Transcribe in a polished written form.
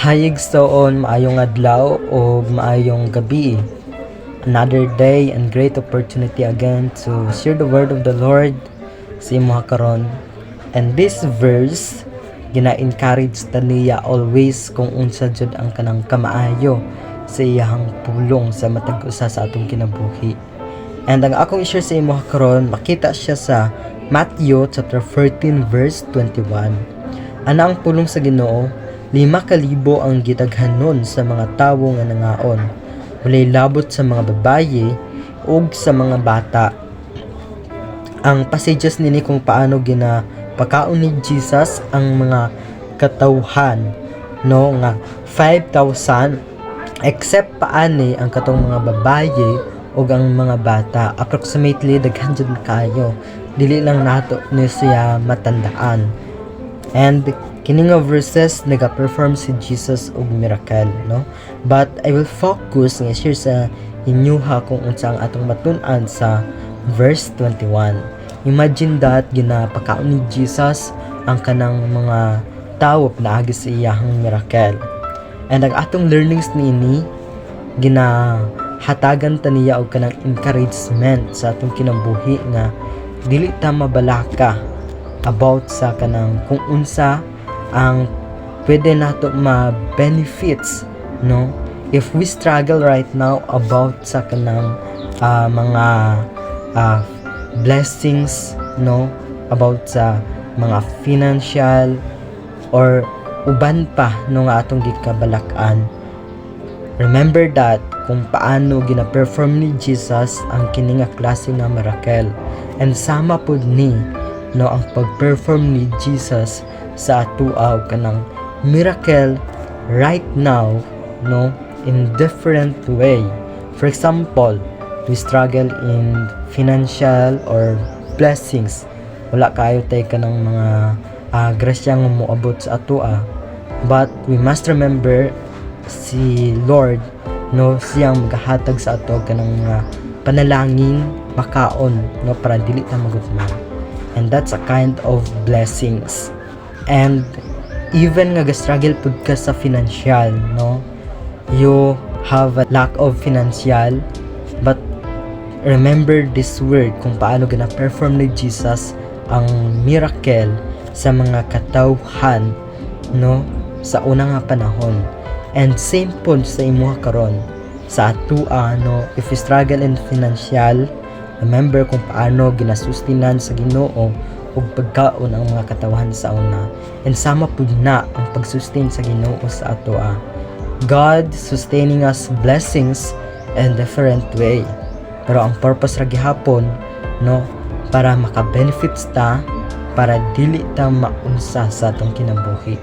Hayig soon, maayong adlaw o maayong gabi. Another day and great opportunity again to share the word of the Lord sa imo karon. And this verse gina-encourage ta niya always kung unsa jud ang kanang kamaayo sa iyahang pulong sa matag usa sa atong kinabuhi. And ang akong i-share sa imo karon, makita siya sa Matthew chapter 14 verse 21. Ana ang pulong sa Ginoo, 5,000 ang gidaghanon sa mga tawo nga nangaon. Walay labot sa mga babaye ug sa mga bata. Ang passages nini kung paano ginapakaon ni Jesus ang mga katawhan, no, nga 5,000 except paani ang katong mga babaye ug ang mga bata. Approximately daghan jud kayo, dili lang nato ni siya matandaan. And kining nga verses naga-perform si Jesus og miracle, no? But I will focus nga share sa inyo kung unsa ang atong matun-an sa verse 21. Imagine that ginapakaon ni Jesus ang kanang mga tawo pinaagi sa iyahang miracle. And ang atong learnings niini ginahatagan ta niya og kanang encouragement sa atong kinabuhi nga dili ta mabalaka about sa kanang kung unsa ang pwede nato ma-benefits, no, if we struggle right now about sa kanang mga blessings, no, about sa mga financial or uban pa no nga atong gikabalakan. Remember that kung paano gina-perform ni Jesus ang kini nga klase nga miracle, and sama pud ni, no, ang pag-perform ni Jesus sa atua og kanang miracle right now, no, in different way. For example, we struggle in financial or blessings, wala kayo tay kanang mga grasya nga moabot sa atua, but we must remember si Lord, no, siyang magahatag sa ato kanang mga panalangin makaon, no, para dili ta magutman. And that's a kind of blessings. And even nga ga-struggle pud ka sa financial, no, you have a lack of financial, but remember this word kung paano gina-perform ni Jesus ang miracle sa mga katawhan, no, sa unang nga panahon. And same po sa imo karon sa atua, no, if you struggle in financial, remember kung paano ginasustinan sa Ginoo ug pagkaon ang mga katawhan sa una. And sama pud na ang pagsustain sa Ginoo sa atoa. God sustaining us blessings in different way. Pero ang purpose ra gihapon, no, para maka-benefits ta, para dili ta maunsa sa atong kinabuhi.